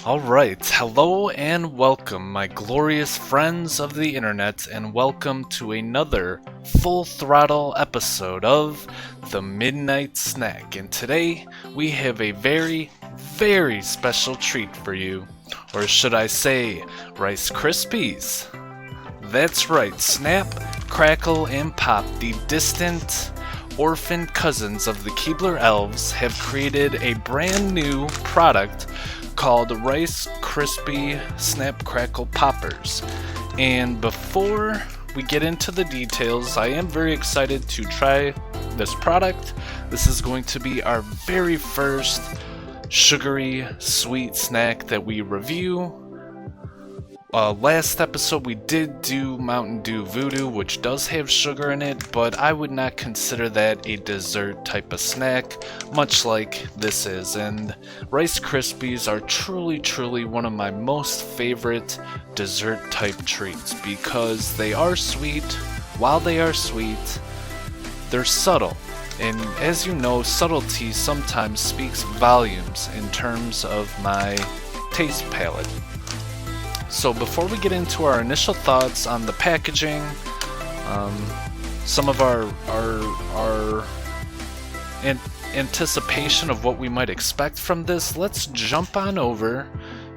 Alright, hello and welcome, my glorious friends of the internet, and welcome to another full throttle episode of The Midnight Snack. And today we have a very, very special treat for you. Or should I say, Rice Krispies? That's right, Snap, Crackle, and Pop, the distant, orphaned cousins of the Keebler Elves, have created a brand new product called Rice Krispie Snap Crackle Poppers. And before we get into the details, I am very excited to try this product. This is going to be our very first sugary sweet snack that we review. Last episode we did do Mountain Dew Voodoo, which does have sugar in it, but I would not consider that a dessert type of snack, much like this is. And Rice Krispies are truly one of my most favorite dessert type treats because they are sweet. While they are sweet, they're subtle. And as you know, subtlety sometimes speaks volumes in terms of my taste palette. So before we get into our initial thoughts on the packaging, some of our anticipation of what we might expect from this, let's jump on over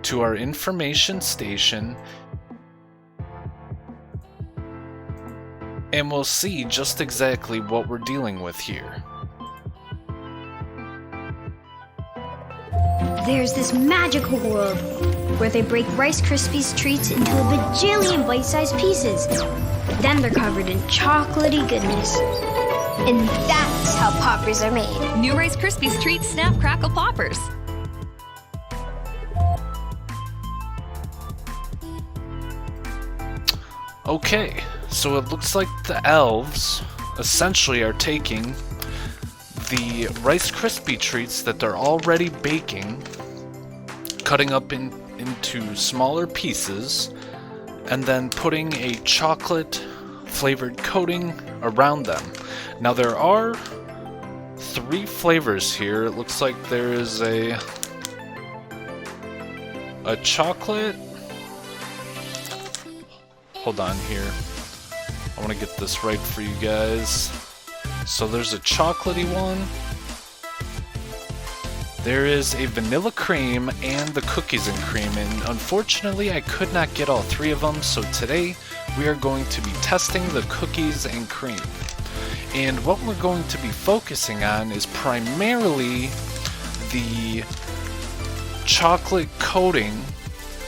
to our information station and we'll see just exactly what we're dealing with here. There's this magical world where they break Rice Krispies treats into a bajillion bite-sized pieces. Then they're covered in chocolatey goodness. And that's how poppers are made. New Rice Krispies Treats Snap Crackle Poppers. Okay, so it looks like the elves essentially are taking the Rice Krispie treats that they're already baking, cutting up into smaller pieces, and then putting a chocolate flavored coating around them. Now there are 3 flavors here. It looks like there is a chocolate. Hold on here. I want to get this right for you guys. So there's a chocolatey one. There is a vanilla cream and the cookies and cream, and unfortunately I could not get all 3 of them, so today we are going to be testing the cookies and cream. And what we're going to be focusing on is primarily the chocolate coating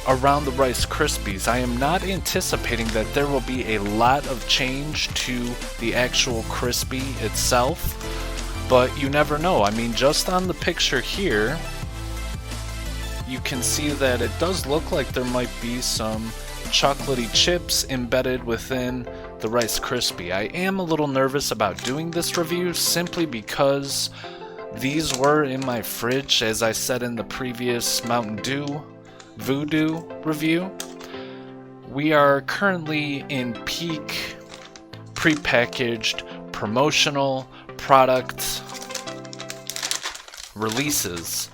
around the Rice Krispies. I am not anticipating that there will be a lot of change to the actual Crispy itself, but you never know. I mean, just on the picture here, you can see that it does look like there might be some chocolatey chips embedded within the Rice Krispie. I am a little nervous about doing this review simply because these were in my fridge, as I said in the previous Mountain Dew Voodoo review. We are currently in peak prepackaged promotional product releases.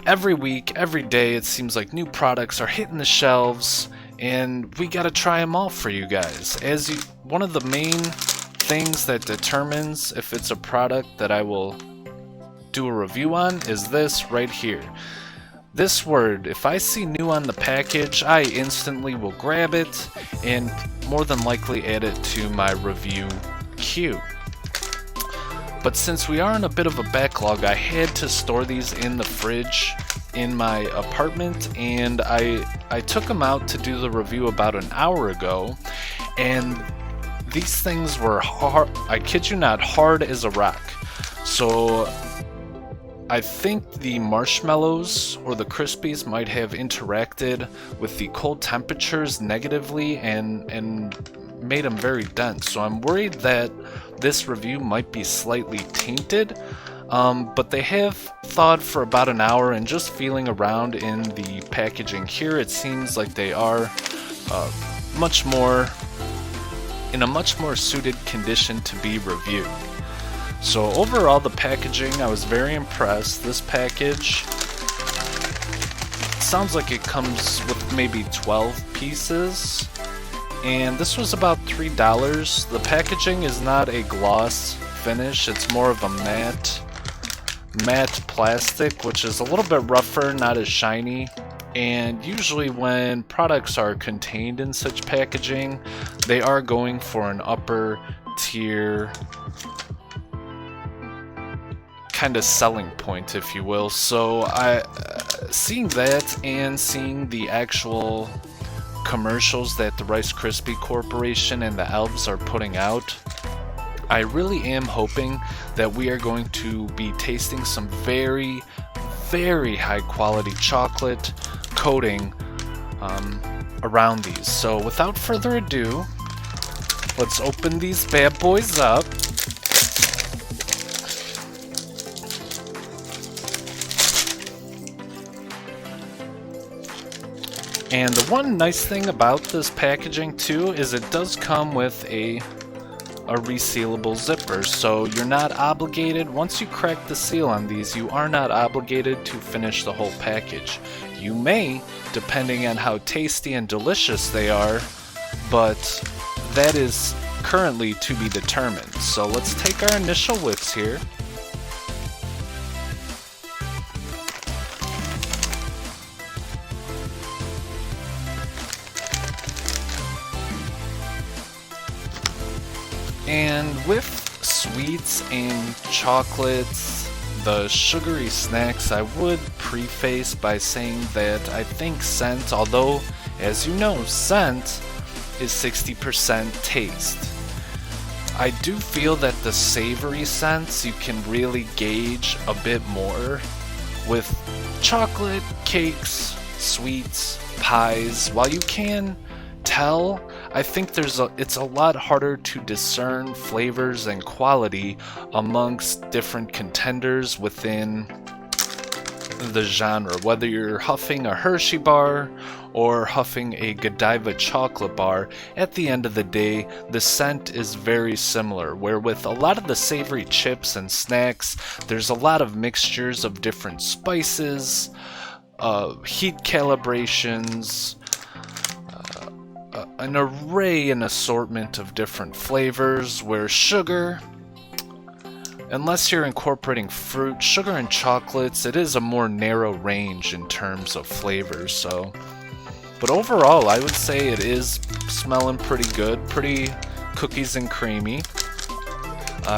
Every week, every day, it seems like new products are hitting the shelves, and we gotta try them all for you guys. One of the main things that determines if it's a product that I will do a review on is this right here. This word, if I see new on the package, I instantly will grab it and more than likely add it to my review queue. But since we are in a bit of a backlog, I had to store these in the fridge in my apartment, and I took them out to do the review about an hour ago, and these things were hard, I kid you not, hard as a rock. So I think the marshmallows or the Krispies might have interacted with the cold temperatures negatively and made them very dense. So I'm worried that this review might be slightly tainted, but they have thawed for about an hour, and just feeling around in the packaging here, it seems like they are in a much more suited condition to be reviewed. So overall, the packaging, I was very impressed. This package sounds like it comes with maybe 12 pieces. And this was about $3. The packaging is not a gloss finish, it's more of a matte plastic, which is a little bit rougher, not as shiny. And usually when products are contained in such packaging, they are going for an upper tier kind of selling point, if you will. So seeing that and seeing the actual commercials that the Rice Krispies Corporation and the Elves are putting out, I really am hoping that we are going to be tasting some very, very high quality chocolate coating around these. So without further ado, let's open these bad boys up. And the one nice thing about this packaging too is it does come with a resealable zipper, so you're not obligated, once you crack the seal on these, you are not obligated to finish the whole package. You may, depending on how tasty and delicious they are, but that is currently to be determined. So let's take our initial whiffs here. And with sweets and chocolates, the sugary snacks, I would preface by saying that I think scent, although as you know, scent is 60% taste. I do feel that the savory scents you can really gauge a bit more with chocolate, cakes, sweets, pies. While you can tell, I think it's a lot harder to discern flavors and quality amongst different contenders within the genre. Whether you're huffing a Hershey bar or huffing a Godiva chocolate bar, at the end of the day, the scent is very similar. Where with a lot of the savory chips and snacks, there's a lot of mixtures of different spices, heat calibrations, an array and assortment of different flavors, where sugar, unless you're incorporating fruit, sugar and chocolates, it is a more narrow range in terms of flavors. So, but overall, I would say it is smelling pretty good, pretty cookies and creamy.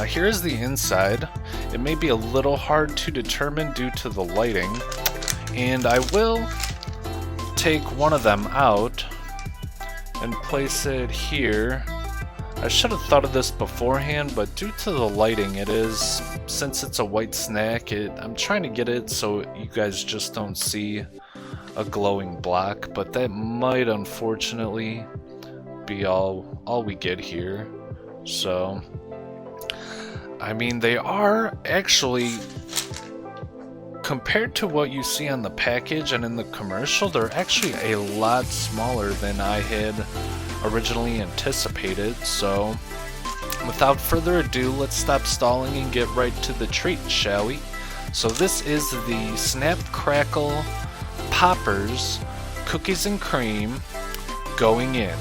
Here's the inside. It may be a little hard to determine due to the lighting, and I will take one of them out and place it here. I should have thought of this beforehand, but due to the lighting, it is, since it's a white snack, I'm trying to get it so you guys just don't see a glowing block, but that might unfortunately be all we get here. So, I mean, they are actually, compared to what you see on the package and in the commercial, they're actually a lot smaller than I had originally anticipated. So without further ado, let's stop stalling and get right to the treat, shall we? So this is the Snap Crackle Poppers Cookies and Cream going in.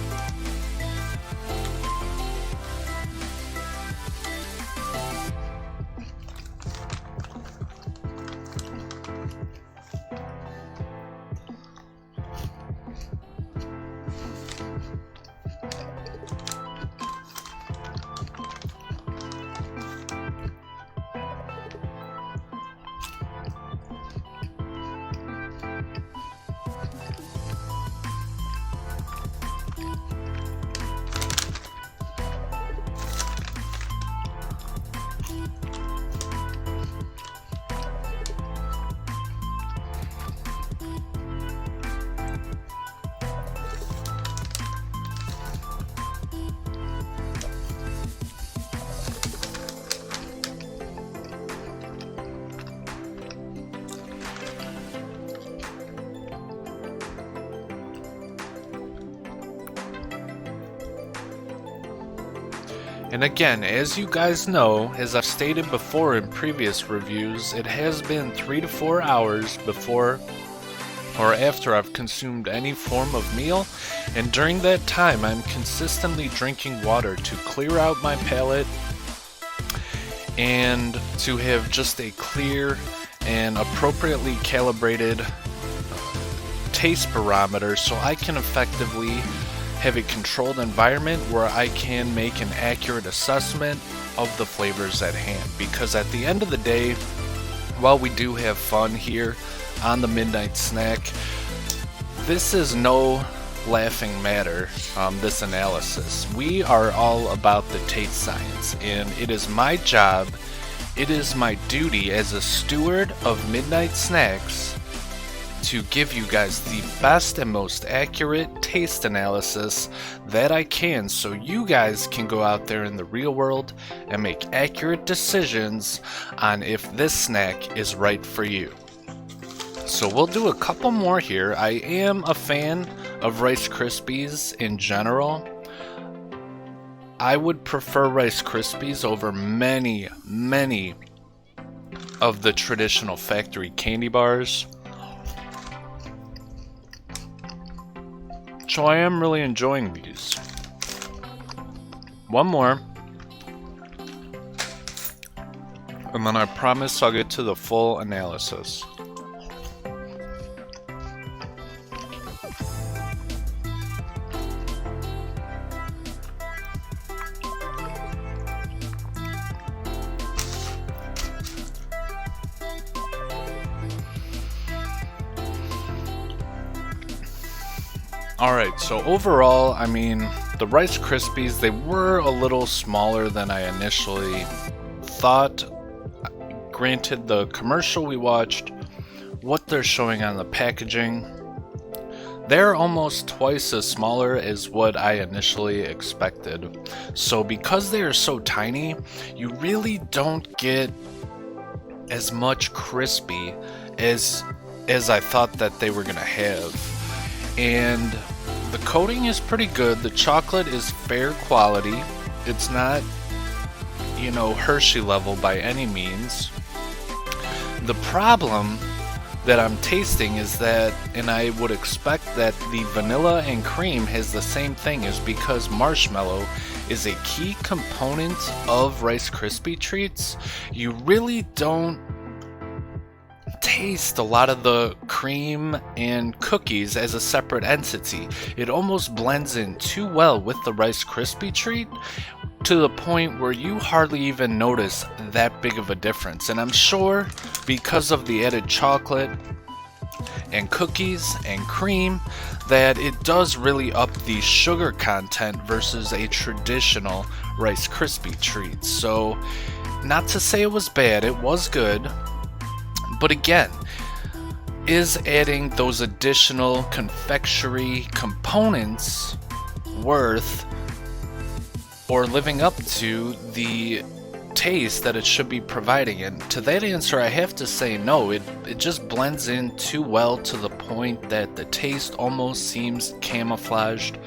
And again, as you guys know, as I've stated before in previous reviews, it has been 3 to 4 hours before or after I've consumed any form of meal, and during that time I'm consistently drinking water to clear out my palate and to have just a clear and appropriately calibrated taste barometer so I can effectively have a controlled environment where I can make an accurate assessment of the flavors at hand. Because at the end of the day, while we do have fun here on the Midnight Snack, this is no laughing matter, this analysis. We are all about the taste science, and it is my job, it is my duty as a steward of Midnight Snacks to give you guys the best and most accurate taste analysis that I can, so you guys can go out there in the real world and make accurate decisions on if this snack is right for you. So we'll do a couple more here. I am a fan of Rice Krispies in general. I would prefer Rice Krispies over many of the traditional factory candy bars. So I am really enjoying these. One more. And then I promise I'll get to the full analysis. Alright, so overall, I mean, the Rice Krispies, they were a little smaller than I initially thought. Granted, the commercial we watched, what they're showing on the packaging, they're almost twice as smaller as what I initially expected. So because they are so tiny, you really don't get as much crispy as I thought that they were gonna have. And the coating is pretty good. The chocolate is fair quality. It's not, Hershey level by any means. The problem that I'm tasting is that, and I would expect that the vanilla and cream has the same thing, is because marshmallow is a key component of Rice Krispie treats. You really don't taste a lot of the cream and cookies as a separate entity. It almost blends in too well with the Rice Krispie treat to the point where you hardly even notice that big of a difference. And I'm sure because of the added chocolate and cookies and cream that it does really up the sugar content versus a traditional Rice Krispie treat. So not to say it was bad, it was good. But again, is adding those additional confectionery components worth or living up to the taste that it should be providing? And to that answer, I have to say no. It just blends in too well to the point that the taste almost seems camouflaged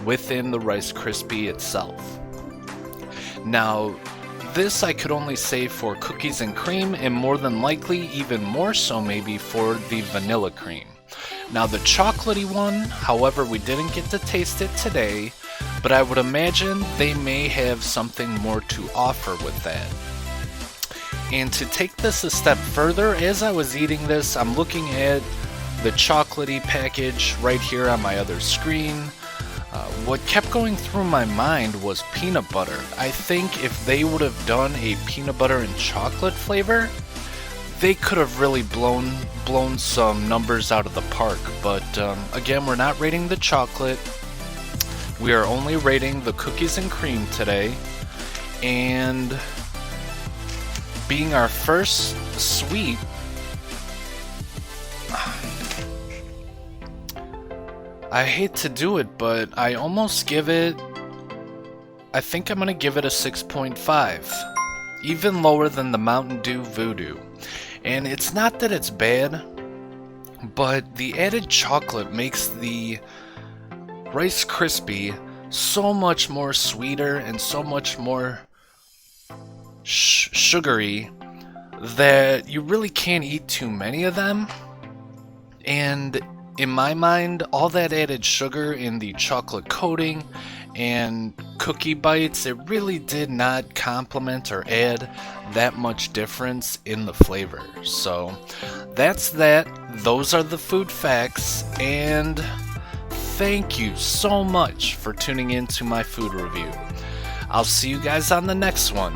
within the Rice Krispie itself. Now, this I could only say for cookies and cream, and more than likely even more so maybe for the vanilla cream. Now the chocolatey one, however, we didn't get to taste it today, but I would imagine they may have something more to offer with that. And to take this a step further, as I was eating this, I'm looking at the chocolatey package right here on my other screen. What kept going through my mind was peanut butter. I think if they would have done a peanut butter and chocolate flavor, they could have really blown some numbers out of the park. But again, we're not rating the chocolate. We are only rating the cookies and cream today. And being our first sweet, I hate to do it, but I almost give it, I think I'm going to give it a 6.5. Even lower than the Mountain Dew Voodoo. And it's not that it's bad, but the added chocolate makes the Rice Krispie so much more sweeter and so much more sugary that you really can't eat too many of them. And in my mind, all that added sugar in the chocolate coating and cookie bites, it really did not complement or add that much difference in the flavor. So that's that. Those are the food facts, and thank you so much for tuning in to my food review. I'll see you guys on the next one.